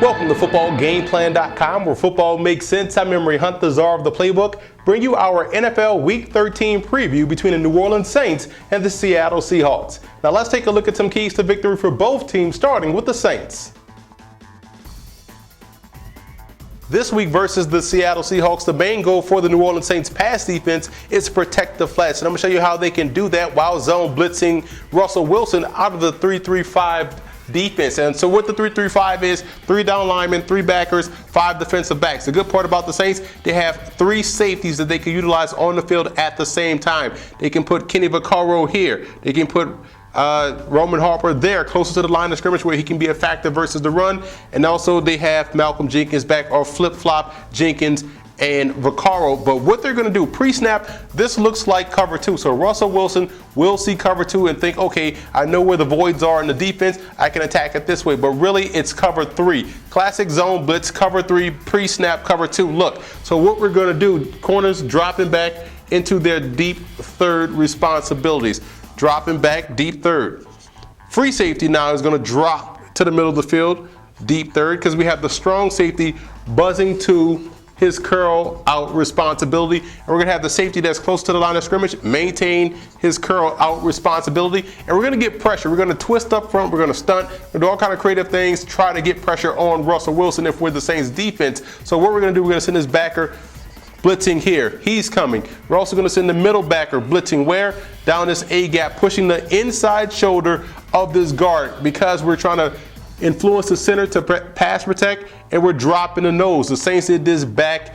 Welcome to FootballGameplan.com, where football makes sense. I'm Emery Hunt, the czar of the playbook, bring you our NFL Week 13 preview between the New Orleans Saints and the Seattle Seahawks. Now let's take a look at some keys to victory for both teams, starting with the Saints. This week versus the Seattle Seahawks, the main goal for the New Orleans Saints pass defense is protect the flats. And I'm going to show you how they can do that while zone blitzing Russell Wilson out of the 3-3-5 defense. And so what the 3-3-5 is, 3 down linemen, 3 backers, 5 defensive backs. The good part about the Saints, they have 3 safeties that they can utilize on the field at the same time. They can put Kenny Vaccaro here. They can put Roman Harper there, closer to the line of scrimmage where he can be a factor versus the run. And also they have Malcolm Jenkins back, or flip-flop Jenkins and Vaccaro. But what they're going to do, pre-snap, this looks like cover 2. So Russell Wilson will see cover 2 and think, okay, I know where the voids are in the defense. I can attack it this way. But really, it's cover 3. Classic zone blitz, cover 3, pre-snap, cover 2 look. So what we're going to do, corners dropping back into their deep third responsibilities. Dropping back, deep third. Free safety now is going to drop to the middle of the field, deep third, because we have the strong safety buzzing to his curl out responsibility. And we're going to have the safety that's close to the line of scrimmage maintain his curl out responsibility. And we're going to get pressure. We're going to twist up front. We're going to stunt. We're going to do all kind of creative things to try to get pressure on Russell Wilson if we're the Saints defense. So what we're going to do, we're going to send his backer blitzing here. He's coming. We're also going to send the middle backer blitzing where? Down this A gap, pushing the inside shoulder of this guard because we're trying to influence the center to pass protect, and we're dropping the nose. The Saints did this back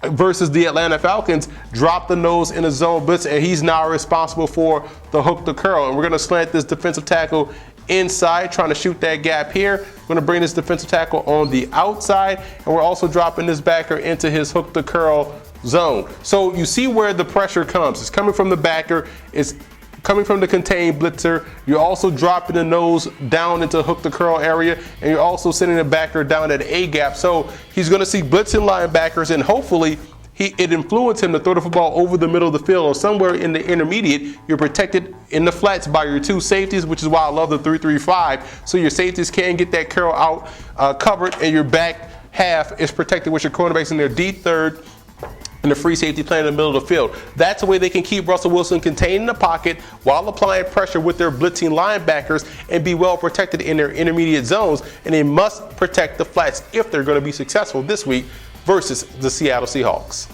versus the Atlanta Falcons, dropped the nose in a zone blitz, and he's now responsible for the hook to curl. And we're going to slant this defensive tackle inside, trying to shoot that gap here. We're going to bring this defensive tackle on the outside, and we're also dropping this backer into his hook to curl zone. So you see where the pressure comes. It's coming from the backer. It's coming from the contained blitzer. You're also dropping the nose down into hook to curl area, and you're also sending the backer down at A gap. So he's going to see blitzing linebackers, and hopefully it influences him to throw the football over the middle of the field or somewhere in the intermediate. You're protected in the flats by your 2 safeties, which is why I love the 3-3-5. So your safeties can get that curl out covered, and your back half is protected with your cornerbacks in their deep third and the free safety playing in the middle of the field. That's the way they can keep Russell Wilson contained in the pocket while applying pressure with their blitzing linebackers and be well protected in their intermediate zones. And they must protect the flats if they're going to be successful this week versus the Seattle Seahawks.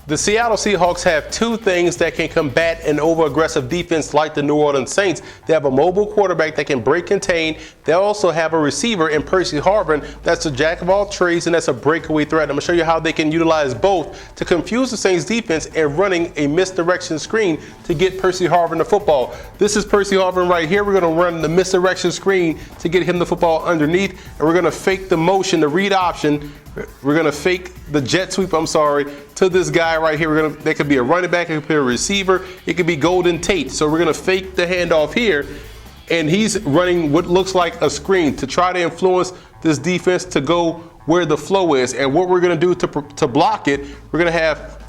The Seattle Seahawks have 2 things that can combat an over-aggressive defense like the New Orleans Saints. They have a mobile quarterback that can break contain. They also have a receiver in Percy Harvin that's a jack of all trades, and that's a breakaway threat. I'm going to show you how they can utilize both to confuse the Saints defense and running a misdirection screen to get Percy Harvin the football. This is Percy Harvin right here. We're going to run the misdirection screen to get him the football underneath, and we're going to fake the motion, the read option. We're going to fake the jet sweep, to this guy right here. That could be a running back, it could be a receiver, it could be Golden Tate. So we're going to fake the handoff here, and he's running what looks like a screen to try to influence this defense to go where the flow is. And what we're going to do to block it, we're going to have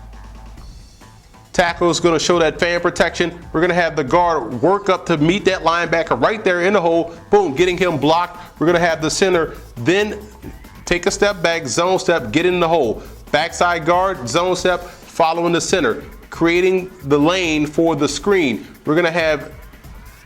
tackle is going to show that fan protection. We're going to have the guard work up to meet that linebacker right there in the hole. Boom, getting him blocked. We're going to have the center then take a step back, zone step, get in the hole. Backside guard, zone step, following the center, creating the lane for the screen. We're going to have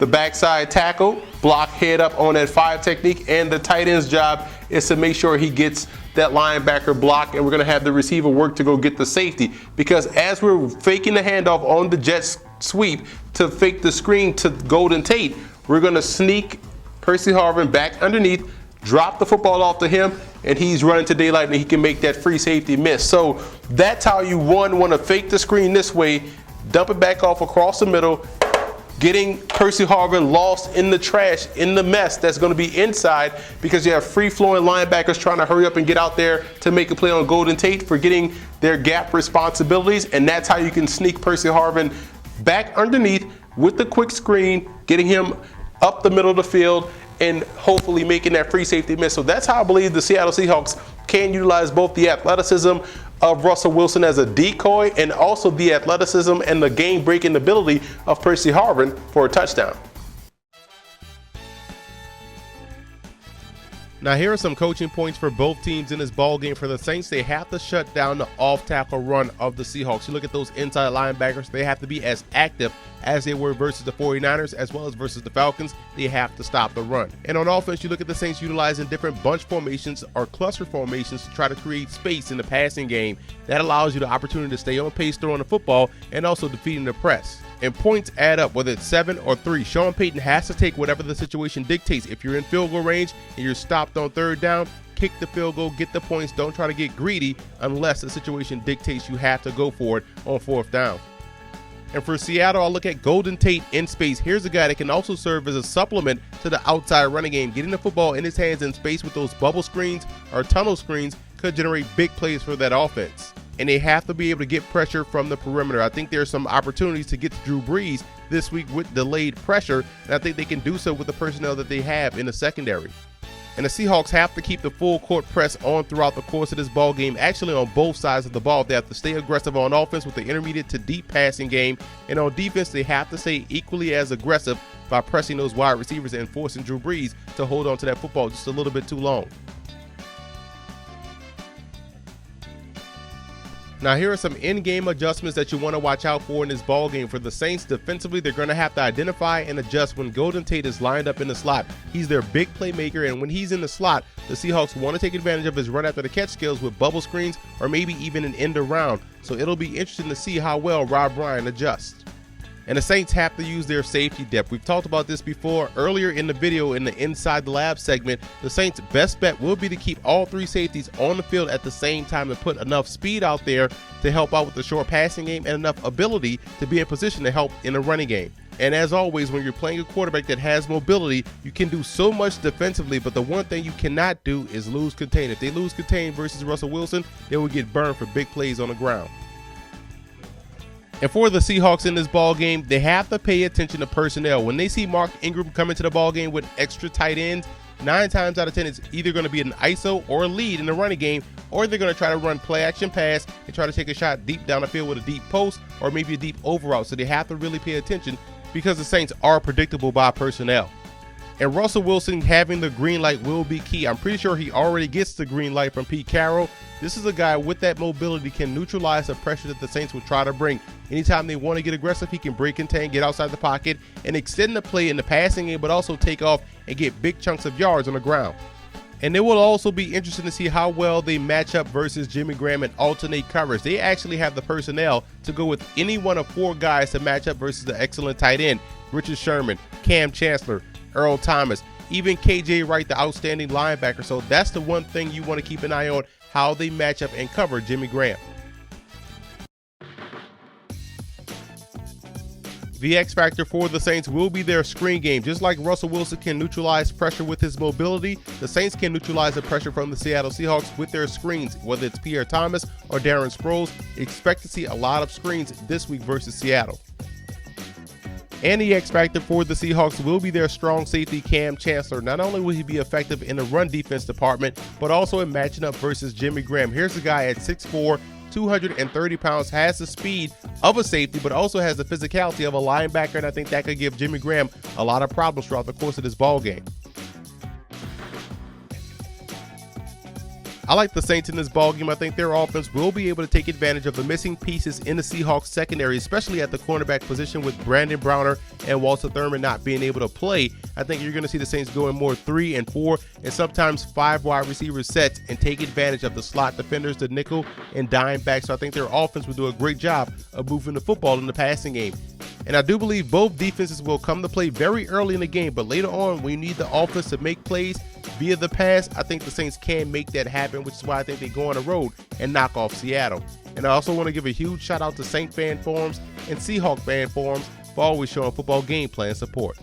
the backside tackle, block head up on that 5 technique, and the tight end's job is to make sure he gets that linebacker block, and we're going to have the receiver work to go get the safety. Because as we're faking the handoff on the jet sweep to fake the screen to Golden Tate, we're going to sneak Percy Harvin back underneath, drop the football off to him, and he's running to daylight, and he can make that free safety miss. So that's how you want to fake the screen this way, dump it back off across the middle, getting Percy Harvin lost in the trash, in the mess that's going to be inside, because you have free-flowing linebackers trying to hurry up and get out there to make a play on Golden Tate, forgetting their gap responsibilities. And that's how you can sneak Percy Harvin back underneath with the quick screen, getting him up the middle of the field, and hopefully making that free safety miss. So that's how I believe the Seattle Seahawks can utilize both the athleticism of Russell Wilson as a decoy and also the athleticism and the game-breaking ability of Percy Harvin for a touchdown. Now here are some coaching points for both teams in this ball game. For the Saints, they have to shut down the off-tackle run of the Seahawks. You look at those inside linebackers, they have to be as active as they were versus the 49ers as well as versus the Falcons. They have to stop the run. And on offense, you look at the Saints utilizing different bunch formations or cluster formations to try to create space in the passing game. That allows you the opportunity to stay on pace throwing the football and also defeating the press. And points add up, whether it's 7 or 3. Sean Payton has to take whatever the situation dictates. If you're in field goal range and you're stopped on third down, kick the field goal, get the points. Don't try to get greedy unless the situation dictates you have to go for it on fourth down. And for Seattle, I'll look at Golden Tate in space. Here's a guy that can also serve as a supplement to the outside running game. Getting the football in his hands in space with those bubble screens or tunnel screens could generate big plays for that offense. And they have to be able to get pressure from the perimeter. I think there's some opportunities to get to Drew Brees this week with delayed pressure, and I think they can do so with the personnel that they have in the secondary. And the Seahawks have to keep the full court press on throughout the course of this ball game, actually on both sides of the ball. They have to stay aggressive on offense with the intermediate to deep passing game, and on defense they have to stay equally as aggressive by pressing those wide receivers and forcing Drew Brees to hold on to that football just a little bit too long. Now here are some in-game adjustments that you want to watch out for in this ball game. For the Saints, defensively, they're going to have to identify and adjust when Golden Tate is lined up in the slot. He's their big playmaker, and when he's in the slot, the Seahawks want to take advantage of his run after the catch skills with bubble screens or maybe even an end around. So it'll be interesting to see how well Rob Ryan adjusts. And the Saints have to use their safety depth. We've talked about this before earlier in the video in the Inside the Lab segment. The Saints' best bet will be to keep all 3 safeties on the field at the same time and put enough speed out there to help out with the short passing game and enough ability to be in position to help in the running game. And as always, when you're playing a quarterback that has mobility, you can do so much defensively, but the one thing you cannot do is lose contain. If they lose contain versus Russell Wilson, they will get burned for big plays on the ground. And for the Seahawks in this ball game, they have to pay attention to personnel. When they see Mark Ingram come into the ball game with extra tight ends, 9 times out of 10 it's either going to be an ISO or a lead in the running game, or they're going to try to run play action pass and try to take a shot deep down the field with a deep post or maybe a deep over route. So they have to really pay attention because the Saints are predictable by personnel. And Russell Wilson having the green light will be key. I'm pretty sure he already gets the green light from Pete Carroll. This is a guy with that mobility, can neutralize the pressure that the Saints will try to bring. Anytime they want to get aggressive, he can break contain, get outside the pocket, and extend the play in the passing game, but also take off and get big chunks of yards on the ground. And it will also be interesting to see how well they match up versus Jimmy Graham and alternate coverage. They actually have the personnel to go with any one of 4 guys to match up versus the excellent tight end, Richard Sherman, Cam Chancellor, Earl Thomas, even KJ Wright, the outstanding linebacker. So that's the one thing you want to keep an eye on, how they match up and cover Jimmy Graham. The X factor for the Saints will be their screen game. Just like Russell Wilson can neutralize pressure with his mobility, the Saints can neutralize the pressure from the Seattle Seahawks with their screens. Whether it's Pierre Thomas or Darren Sproles, expect to see a lot of screens this week versus Seattle. And the X factor for the Seahawks will be their strong safety, Cam Chancellor. Not only will he be effective in the run defense department, but also in matching up versus Jimmy Graham. Here's a guy at 6'4", 230 pounds, has the speed of a safety, but also has the physicality of a linebacker, and I think that could give Jimmy Graham a lot of problems throughout the course of this ball game. I like the Saints in this ballgame. I think their offense will be able to take advantage of the missing pieces in the Seahawks secondary, especially at the cornerback position with Brandon Browner and Walter Thurman not being able to play. I think you're going to see the Saints going more 3 and 4 and sometimes 5 wide receiver sets and take advantage of the slot defenders, the nickel and dime back. So I think their offense will do a great job of moving the football in the passing game. And I do believe both defenses will come to play very early in the game, but later on, when you need the offense to make plays via the pass, I think the Saints can make that happen, which is why I think they go on the road and knock off Seattle. And I also want to give a huge shout out to Saint fan forums and Seahawk fan forums for always showing football game plan support.